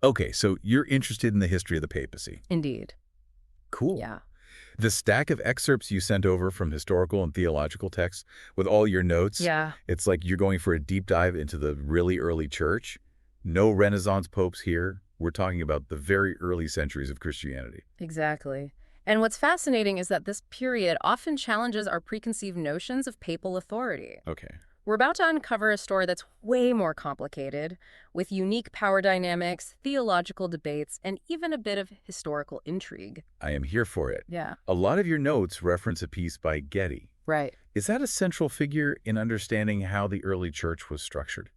Okay, so you're interested in the history of the papacy. Indeed. Cool. Yeah. The stack of excerpts you sent over from historical and theological texts with all your notes, Yeah. it's like you're going for a deep dive into the really early church. No Renaissance popes here. We're talking about the very early centuries of Christianity. Exactly. And what's fascinating is that this period often challenges our preconceived notions of papal authority. Okay. We're about to uncover a story that's way more complicated, with unique power dynamics, theological debates, and even a bit of historical intrigue. I am here for it. Yeah. A lot of your notes reference a piece by Guettée. Right. Is that a central figure in understanding how the early church was structured?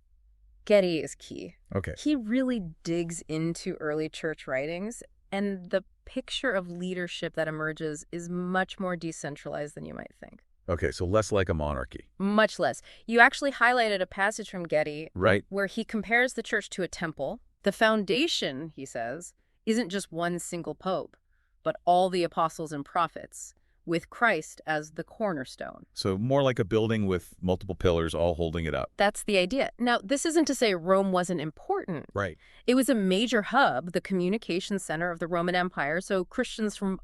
Guettée is key. Okay. He really digs into early church writings, and the picture of leadership that emerges is much more decentralized than you might think. Okay, so less like a monarchy. Much less. You actually highlighted a passage from Guettée Right. where he compares the church to a temple. The foundation, he says, isn't just one single pope, but all the apostles and prophets, with Christ as the cornerstone. So more like a building with multiple pillars all holding it up. That's the idea. Now, this isn't to say Rome wasn't important. Right. It was a major hub, the communication center of the Roman Empire, so Christians from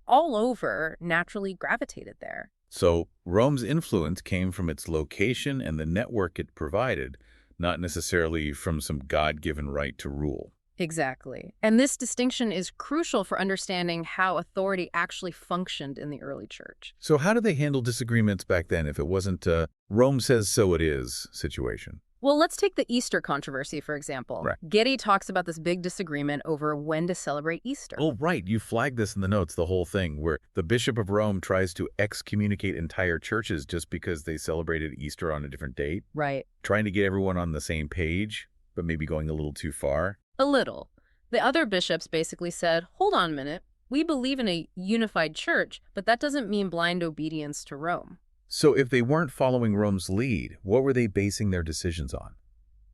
all over naturally gravitated there. So Rome's influence came from its location and the network it provided, not necessarily from some God-given right to rule. Exactly. And this distinction is crucial for understanding how authority actually functioned in the early church. So how did they handle disagreements back then if it wasn't a Rome says so it is situation? Well, let's take the Easter controversy, for example. Right. Guettée talks about this big disagreement over when to celebrate Easter. Oh, right. You flagged this in the notes, the whole thing, where the Bishop of Rome tries to excommunicate entire churches just because they celebrated Easter on a different date, Right. trying to get everyone on the same page, but maybe going a little too far. A little. The other bishops basically said, hold on a minute. We believe in a unified church, but that doesn't mean blind obedience to Rome. So if they weren't following Rome's lead, what were they basing their decisions on?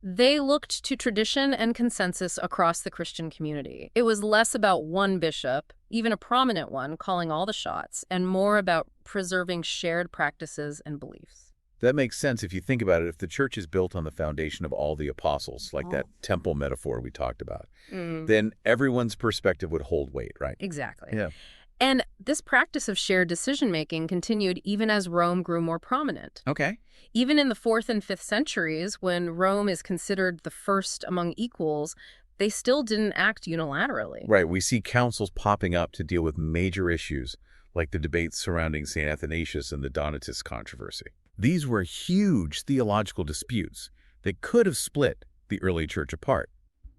They looked to tradition and consensus across the Christian community. It was less about one bishop, even a prominent one, calling all the shots, and more about preserving shared practices and beliefs. That makes sense if you think about it. If the church is built on the foundation of all the apostles, like that temple metaphor we talked about, then everyone's perspective would hold weight, right? Exactly. Yeah. And this practice of shared decision-making continued even as Rome grew more prominent. Okay. Even in the 4th and 5th centuries, when Rome is considered the first among equals, they still didn't act unilaterally. Right. We see councils popping up to deal with major issues, like the debates surrounding St. Athanasius and the Donatist controversy. These were huge theological disputes that could have split the early church apart.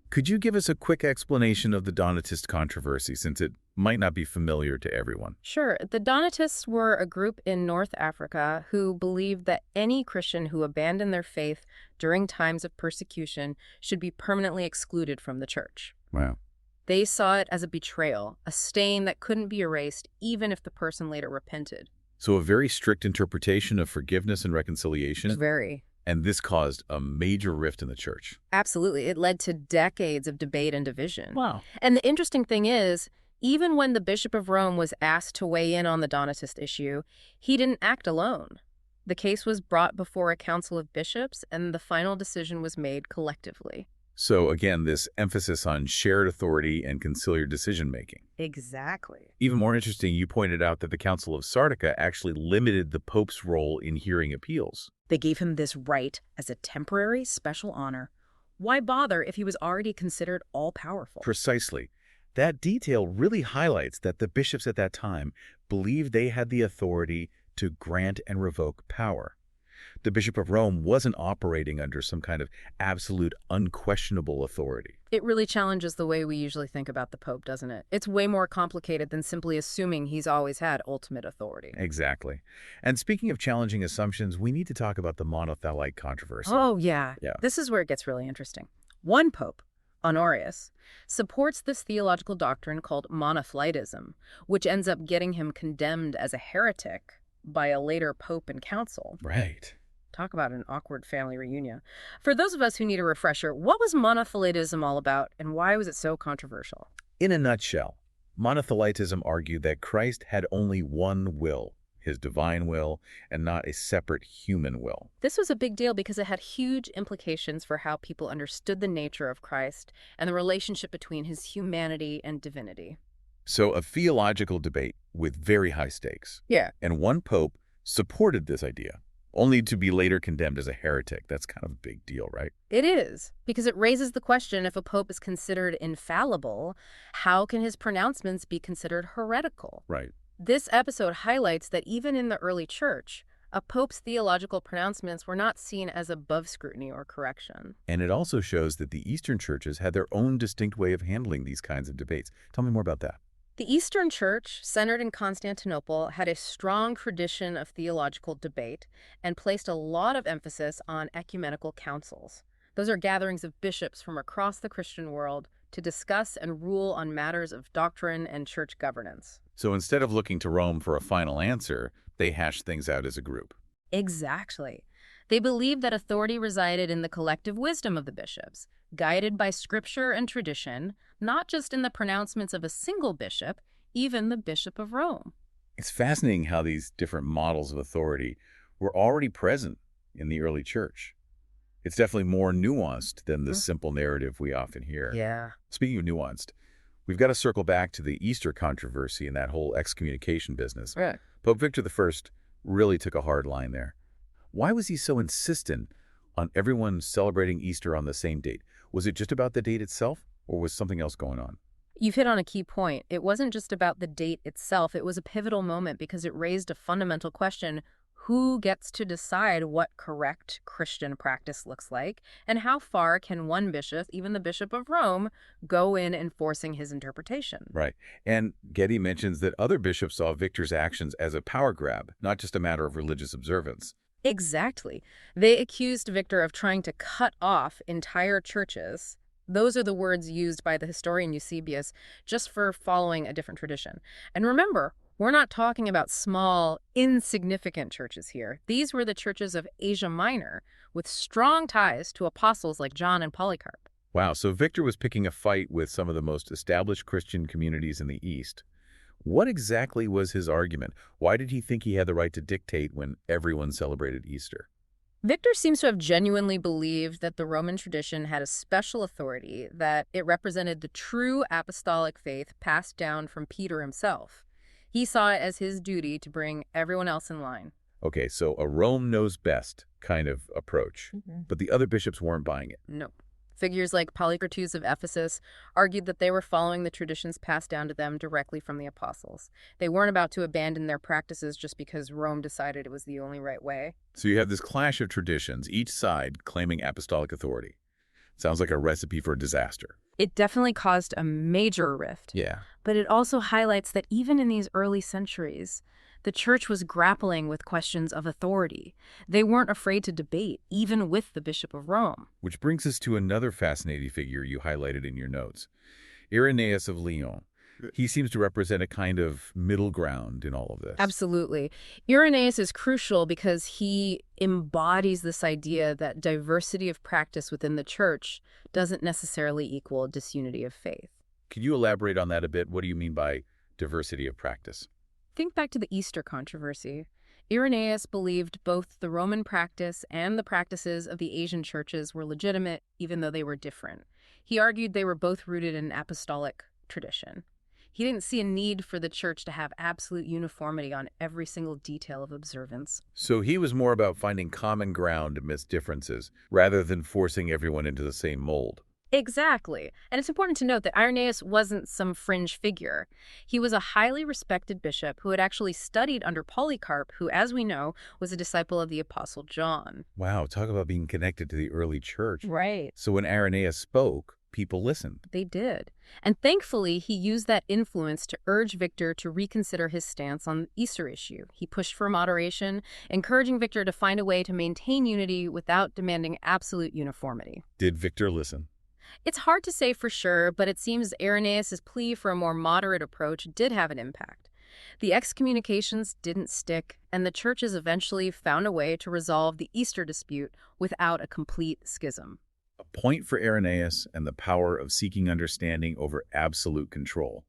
Could you give us a quick explanation of the Donatist controversy, since it might not be familiar to everyone? Sure. The Donatists were a group in North Africa who believed that any Christian who abandoned their faith during times of persecution should be permanently excluded from the church. Wow. They saw it as a betrayal, a stain that couldn't be erased even if the person later repented. So a very strict interpretation of forgiveness and reconciliation. Very. And this caused a major rift in the church. Absolutely. It led to decades of debate and division. Wow. And the interesting thing is, even when the Bishop of Rome was asked to weigh in on the Donatist issue, he didn't act alone. The case was brought before a council of bishops, and the final decision was made collectively. So again, this emphasis on shared authority and conciliar decision-making. Exactly. Even more interesting, you pointed out that the Council of Sardica actually limited the Pope's role in hearing appeals. They gave him this right as a temporary special honor. Why bother if he was already considered all-powerful? Precisely. That detail really highlights that the bishops at that time believed they had the authority to grant and revoke power. The Bishop of Rome wasn't operating under some kind of absolute, unquestionable authority. It really challenges the way we usually think about the Pope, doesn't it? It's way more complicated than simply assuming he's always had ultimate authority. Exactly. And speaking of challenging assumptions, we need to talk about the monothelite controversy. Oh, yeah. Yeah. This is where it gets really interesting. One pope, Honorius, supports this theological doctrine called monothelitism, which ends up getting him condemned as a heretic by a later pope and council. Right. Talk about an awkward family reunion. For those of us who need a refresher, what was monothelitism all about, and why was it so controversial? In a nutshell, monothelitism argued that Christ had only one will, his divine will, and not a separate human will. This was a big deal because it had huge implications for how people understood the nature of Christ and the relationship between his humanity and divinity. So a theological debate with very high stakes. Yeah. And one pope supported this idea, only to be later condemned as a heretic. That's kind of a big deal, right? It is, because it raises the question, if a pope is considered infallible, how can his pronouncements be considered heretical? Right. This episode highlights that even in the early church, a pope's theological pronouncements were not seen as above scrutiny or correction. And it also shows that the Eastern churches had their own distinct way of handling these kinds of debates. Tell me more about that. The Eastern Church, centered in Constantinople, had a strong tradition of theological debate and placed a lot of emphasis on ecumenical councils. Those are gatherings of bishops from across the Christian world to discuss and rule on matters of doctrine and church governance. So instead of looking to Rome for a final answer, they hashed things out as a group. Exactly. They believed that authority resided in the collective wisdom of the bishops, guided by scripture and tradition, not just in the pronouncements of a single bishop, even the Bishop of Rome. It's fascinating how these different models of authority were already present in the early church. It's definitely more nuanced than the simple narrative we often hear. Yeah. Speaking of nuanced, we've got to circle back to the Easter controversy and that whole excommunication business. Right. Pope Victor I really took a hard line there. Why was he so insistent on everyone celebrating Easter on the same date? Was it just about the date itself, or was something else going on? You've hit on a key point. It wasn't just about the date itself. It was a pivotal moment because it raised a fundamental question: who gets to decide what correct Christian practice looks like, and how far can one bishop, even the Bishop of Rome, go in enforcing his interpretation? Right. And Guettée mentions that other bishops saw Victor's actions as a power grab, not just a matter of religious observance. Exactly. They accused Victor of trying to cut off entire churches. Those are the words used by the historian Eusebius, just for following a different tradition. And remember, we're not talking about small, insignificant churches here. These were the churches of Asia Minor, with strong ties to apostles like John and Polycarp. Wow, so Victor was picking a fight with some of the most established Christian communities in the East. What exactly was his argument? Why did he think he had the right to dictate when everyone celebrated Easter? Victor seems to have genuinely believed that the Roman tradition had a special authority, that it represented the true apostolic faith passed down from Peter himself. He saw it as his duty to bring everyone else in line. Okay, so a Rome knows best kind of approach, but the other bishops weren't buying it. No. Figures like Polycartus of Ephesus argued that they were following the traditions passed down to them directly from the apostles. They weren't about to abandon their practices just because Rome decided it was the only right way. So you have this clash of traditions, each side claiming apostolic authority. Sounds like a recipe for disaster. It definitely caused a major rift. Yeah. But it also highlights that even in these early centuries, the church was grappling with questions of authority. They weren't afraid to debate, even with the Bishop of Rome. Which brings us to another fascinating figure you highlighted in your notes, Irenaeus of Lyon. He seems to represent a kind of middle ground in all of this. Absolutely. Irenaeus is crucial because he embodies this idea that diversity of practice within the church doesn't necessarily equal disunity of faith. Could you elaborate on that a bit? What do you mean by diversity of practice? Think back to the Easter controversy. Irenaeus believed both the Roman practice and the practices of the Asian churches were legitimate, even though they were different. He argued they were both rooted in apostolic tradition. He didn't see a need for the church to have absolute uniformity on every single detail of observance. So he was more about finding common ground amidst differences, rather than forcing everyone into the same mold. Exactly. And it's important to note that Irenaeus wasn't some fringe figure. He was a highly respected bishop who had actually studied under Polycarp, who, as we know, was a disciple of the Apostle John. Wow, talk about being connected to the early church. Right. So when Irenaeus spoke, people listened. They did. And thankfully, he used that influence to urge Victor to reconsider his stance on the Easter issue. He pushed for moderation, encouraging Victor to find a way to maintain unity without demanding absolute uniformity. Did Victor listen? It's hard to say for sure, but it seems Irenaeus' plea for a more moderate approach did have an impact. The excommunications didn't stick, and the churches eventually found a way to resolve the Easter dispute without a complete schism. A point for Irenaeus and the power of seeking understanding over absolute control.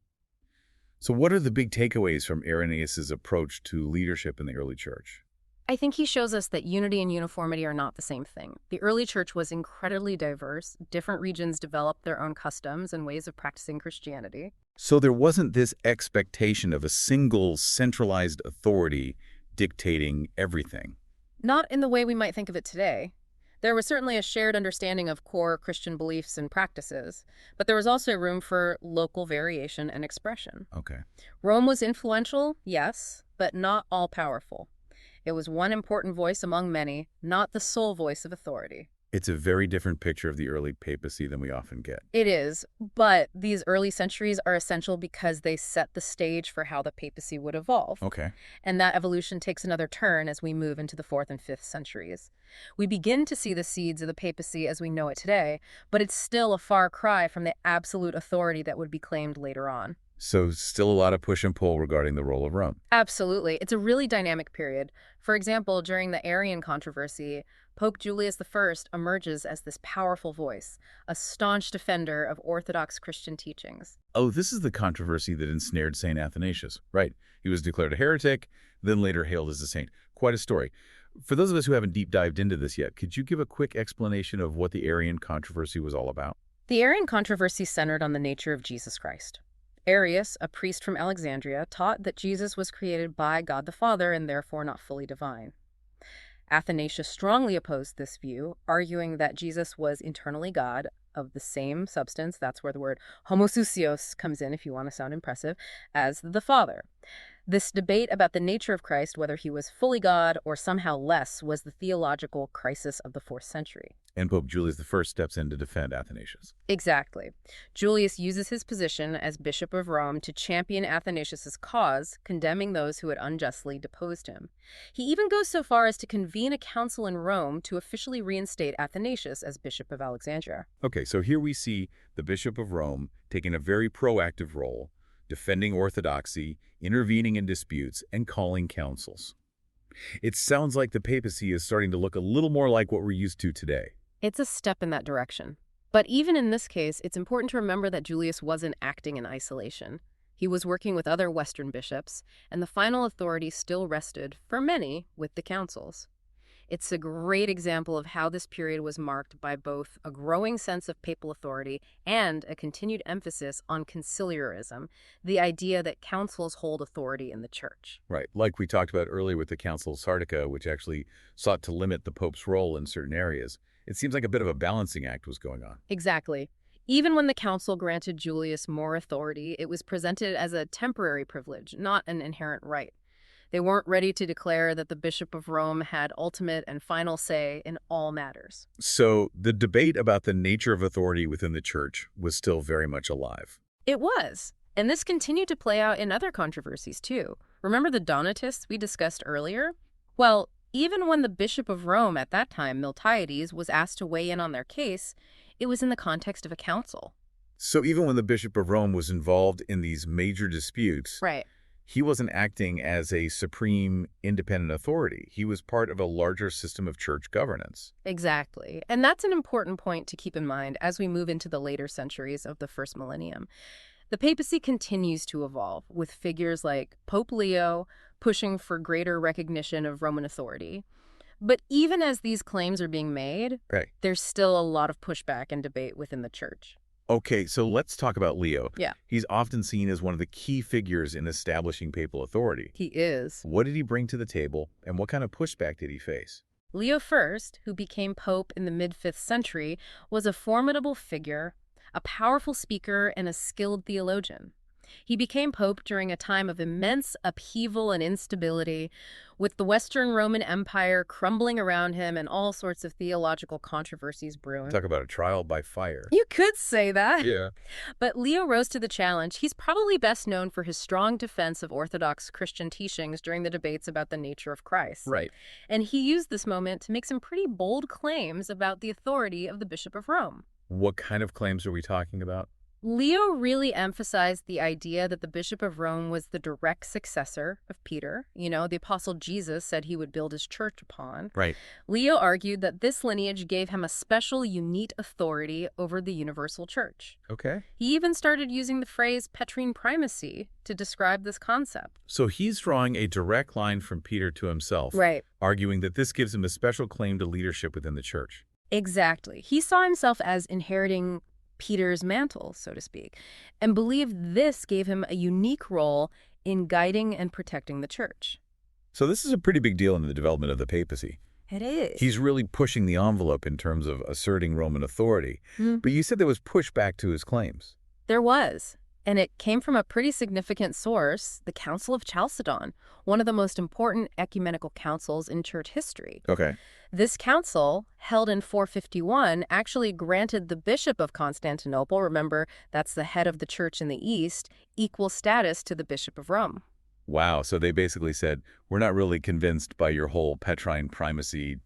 So what are the big takeaways from Irenaeus' approach to leadership in the early church? I think he shows us that unity and uniformity are not the same thing. The early church was incredibly diverse. Different regions developed their own customs and ways of practicing Christianity. So there wasn't this expectation of a single centralized authority dictating everything. Not in the way we might think of it today. There was certainly a shared understanding of core Christian beliefs and practices, but there was also room for local variation and expression. Okay. Rome was influential, yes, but not all-powerful. It was one important voice among many, not the sole voice of authority. It's a very different picture of the early papacy than we often get. It is, but these early centuries are essential because they set the stage for how the papacy would evolve. Okay. And that evolution takes another turn as we move into the 4th and 5th centuries. We begin to see the seeds of the papacy as we know it today, but it's still a far cry from the absolute authority that would be claimed later on. So still a lot of push and pull regarding the role of Rome. Absolutely. It's a really dynamic period. For example, during the Arian controversy, Pope Julius I emerges as this powerful voice, a staunch defender of Orthodox Christian teachings. Oh, this is the controversy that ensnared St. Athanasius. Right. He was declared a heretic, then later hailed as a saint. Quite a story. For those of us who haven't deep dived into this yet, could you give a quick explanation of what the Arian controversy was all about? The Arian controversy centered on the nature of Jesus Christ. Arius, a priest from Alexandria, taught that Jesus was created by God the Father and therefore not fully divine. Athanasius strongly opposed this view, arguing that Jesus was internally God, of the same substance, that's where the word homousios comes in if you want to sound impressive, as the Father. This debate about the nature of Christ, whether he was fully God or somehow less, was the theological crisis of the 4th century. And Pope Julius I steps in to defend Athanasius. Exactly. Julius uses his position as Bishop of Rome to champion Athanasius' cause, condemning those who had unjustly deposed him. He even goes so far as to convene a council in Rome to officially reinstate Athanasius as Bishop of Alexandria. Okay, so here we see the Bishop of Rome taking a very proactive role, defending orthodoxy, intervening in disputes, and calling councils. It sounds like the papacy is starting to look a little more like what we're used to today. It's a step in that direction. But even in this case, it's important to remember that Julius wasn't acting in isolation. He was working with other Western bishops, and the final authority still rested, for many, with the councils. It's a great example of how this period was marked by both a growing sense of papal authority and a continued emphasis on conciliarism, the idea that councils hold authority in the church. Right, like we talked about earlier with the Council of Sardica, which actually sought to limit the Pope's role in certain areas. It seems like a bit of a balancing act was going on. Exactly. Even when the council granted Julius more authority, it was presented as a temporary privilege, not an inherent right. They weren't ready to declare that the Bishop of Rome had ultimate and final say in all matters. So the debate about the nature of authority within the church was still very much alive. It was. And this continued to play out in other controversies, too. Remember the Donatists we discussed earlier? Well, even when the Bishop of Rome at that time, Miltiades, was asked to weigh in on their case, it was in the context of a council. So even when the Bishop of Rome was involved in these major disputes, Right. he wasn't acting as a supreme independent authority. He was part of a larger system of church governance. Exactly. And that's an important point to keep in mind as we move into the later centuries of the first millennium. The papacy continues to evolve, with figures like Pope Leo pushing for greater recognition of Roman authority. But even as these claims are being made, Right. there's still a lot of pushback and debate within the church. Okay, so let's talk about Leo. Yeah. He's often seen as one of the key figures in establishing papal authority. He is. What did he bring to the table, and what kind of pushback did he face? Leo I, who became pope in the mid-5th century, was a formidable figure, a powerful speaker, and a skilled theologian. He became pope during a time of immense upheaval and instability, with the Western Roman Empire crumbling around him and all sorts of theological controversies brewing. Talk about a trial by fire. You could say that. Yeah. But Leo rose to the challenge. He's probably best known for his strong defense of Orthodox Christian teachings during the debates about the nature of Christ. Right. And he used this moment to make some pretty bold claims about the authority of the Bishop of Rome. What kind of claims are we talking about? Leo really emphasized the idea that the Bishop of Rome was the direct successor of Peter. The Apostle Jesus said he would build his church upon. Right. Leo argued that this lineage gave him a special, unique authority over the universal church. Okay. He even started using the phrase Petrine primacy to describe this concept. So he's drawing a direct line from Peter to himself, Right. arguing that this gives him a special claim to leadership within the church. Exactly. He saw himself as inheriting Peter's mantle, so to speak, and believed this gave him a unique role in guiding and protecting the church. So this is a pretty big deal in the development of the papacy. It is. He's really pushing the envelope in terms of asserting Roman authority. But you said there was pushback to his claims. There was, and it came from a pretty significant source, the Council of Chalcedon, one of the most important ecumenical councils in church history. Okay. This council, held in 451, actually granted the Bishop of Constantinople, remember, that's the head of the church in the East, equal status to the Bishop of Rome. Wow. So they basically said, we're not really convinced by your whole Petrine primacy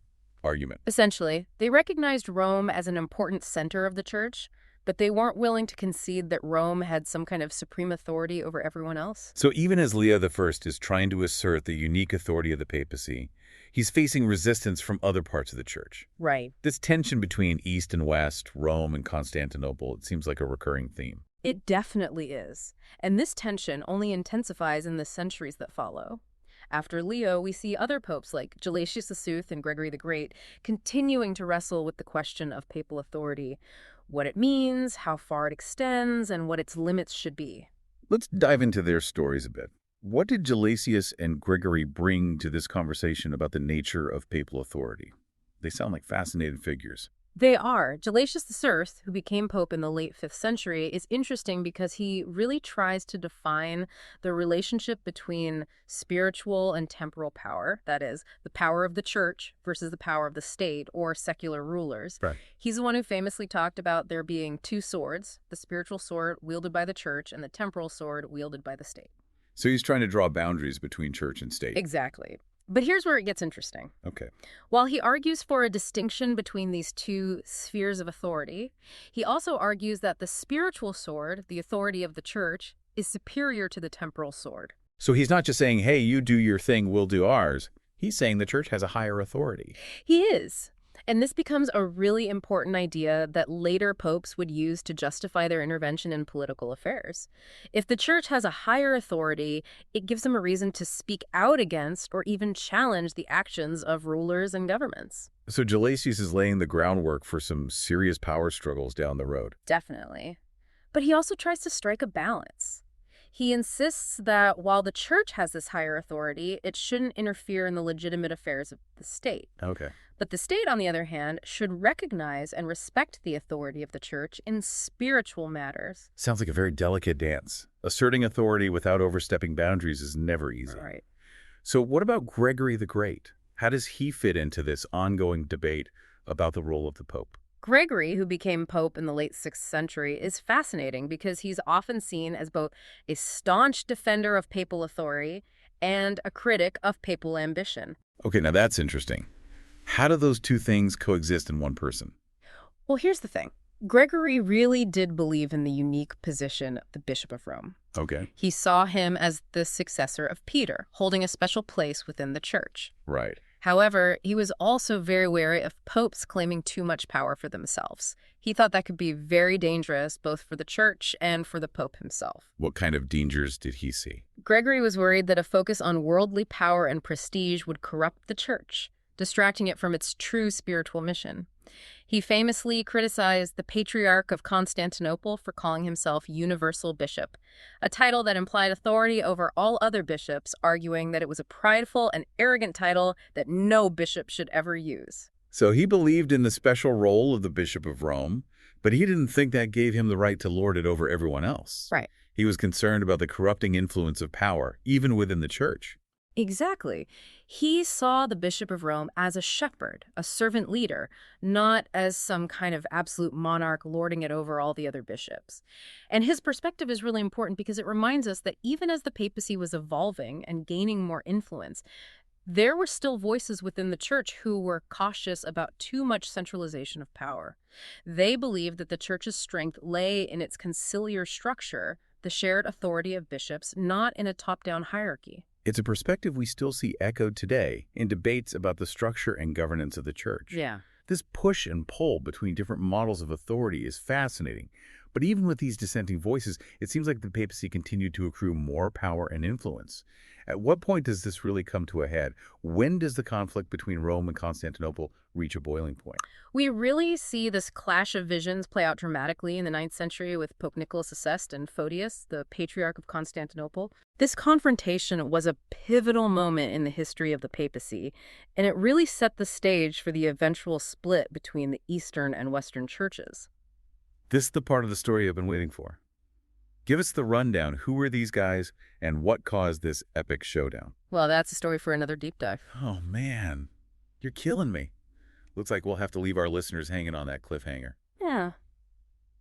argument. Essentially, they recognized Rome as an important center of the church, but they weren't willing to concede that Rome had some kind of supreme authority over everyone else. So even as Leo I is trying to assert the unique authority of the papacy, he's facing resistance from other parts of the church. Right. This tension between East and West, Rome and Constantinople, it seems like a recurring theme. It definitely is. And this tension only intensifies in the centuries that follow. After Leo, we see other popes like Gelasius the Sooth and Gregory the Great continuing to wrestle with the question of papal authority, what it means, how far it extends, and what its limits should be. Let's dive into their stories a bit. What did Gelasius and Gregory bring to this conversation about the nature of papal authority? They sound like fascinating figures. They are. Gelasius the Sooth, who became pope in the late 5th century, is interesting because he really tries to define the relationship between spiritual and temporal power, that is, the power of the church versus the power of the state or secular rulers. Right. He's the one who famously talked about there being two swords, the spiritual sword wielded by the church and the temporal sword wielded by the state. So he's trying to draw boundaries between church and state. Exactly. But here's where it gets interesting. Okay. While he argues for a distinction between these two spheres of authority, he also argues that the spiritual sword, the authority of the church, is superior to the temporal sword. So he's not just saying, hey, you do your thing, we'll do ours. He's saying the church has a higher authority. He is. And this becomes a really important idea that later popes would use to justify their intervention in political affairs. If the church has a higher authority, it gives them a reason to speak out against or even challenge the actions of rulers and governments. So Gelasius is laying the groundwork for some serious power struggles down the road. Definitely. But he also tries to strike a balance. He insists that while the church has this higher authority, it shouldn't interfere in the legitimate affairs of the state. Okay. But the state, on the other hand, should recognize and respect the authority of the church in spiritual matters. Sounds like a very delicate dance. Asserting authority without overstepping boundaries is never easy. Right. So what about Gregory the Great? How does he fit into this ongoing debate about the role of the Pope? Gregory, who became pope in the late 6th century, is fascinating because he's often seen as both a staunch defender of papal authority and a critic of papal ambition. Okay, now that's interesting. How do those two things coexist in one person? Well, here's the thing. Gregory really did believe in the unique position of the Bishop of Rome. Okay. He saw him as the successor of Peter, holding a special place within the church. Right. However, he was also very wary of popes claiming too much power for themselves. He thought that could be very dangerous both for the church and for the pope himself. What kind of dangers did he see? Gregory was worried that a focus on worldly power and prestige would corrupt the church, distracting it from its true spiritual mission. He famously criticized the Patriarch of Constantinople for calling himself Universal Bishop, a title that implied authority over all other bishops, arguing that it was a prideful and arrogant title that no bishop should ever use. So he believed in the special role of the Bishop of Rome, but he didn't think that gave him the right to lord it over everyone else. Right. He was concerned about the corrupting influence of power, even within the church. Exactly. He saw the Bishop of Rome as a shepherd, a servant leader, not as some kind of absolute monarch lording it over all the other bishops. And his perspective is really important because it reminds us that even as the papacy was evolving and gaining more influence, There were still voices within the church who were cautious about too much centralization of power. They believed that the church's strength lay in its conciliar structure, the shared authority of bishops, not in a top-down hierarchy. It's a perspective we still see echoed today in debates about the structure and governance of the church. Yeah. This push and pull between different models of authority is fascinating. But even with these dissenting voices, it seems like the papacy continued to accrue more power and influence. At what point does this really come to a head? When does the conflict between Rome and Constantinople reach a boiling point? We really see this clash of visions play out dramatically in the 9th century with Pope Nicholas II and Photius, the Patriarch of Constantinople. This confrontation was a pivotal moment in the history of the papacy, and it really set the stage for the eventual split between the Eastern and Western churches. This is the part of the story I've been waiting for. Give us the rundown. Who were these guys and what caused this epic showdown? Well, that's a story for another deep dive. Oh, man. You're killing me. Looks like we'll have to leave our listeners hanging on that cliffhanger. Yeah.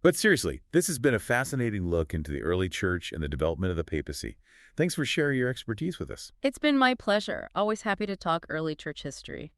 But seriously, this has been a fascinating look into the early church and the development of the papacy. Thanks for sharing your expertise with us. It's been my pleasure. Always happy to talk early church history.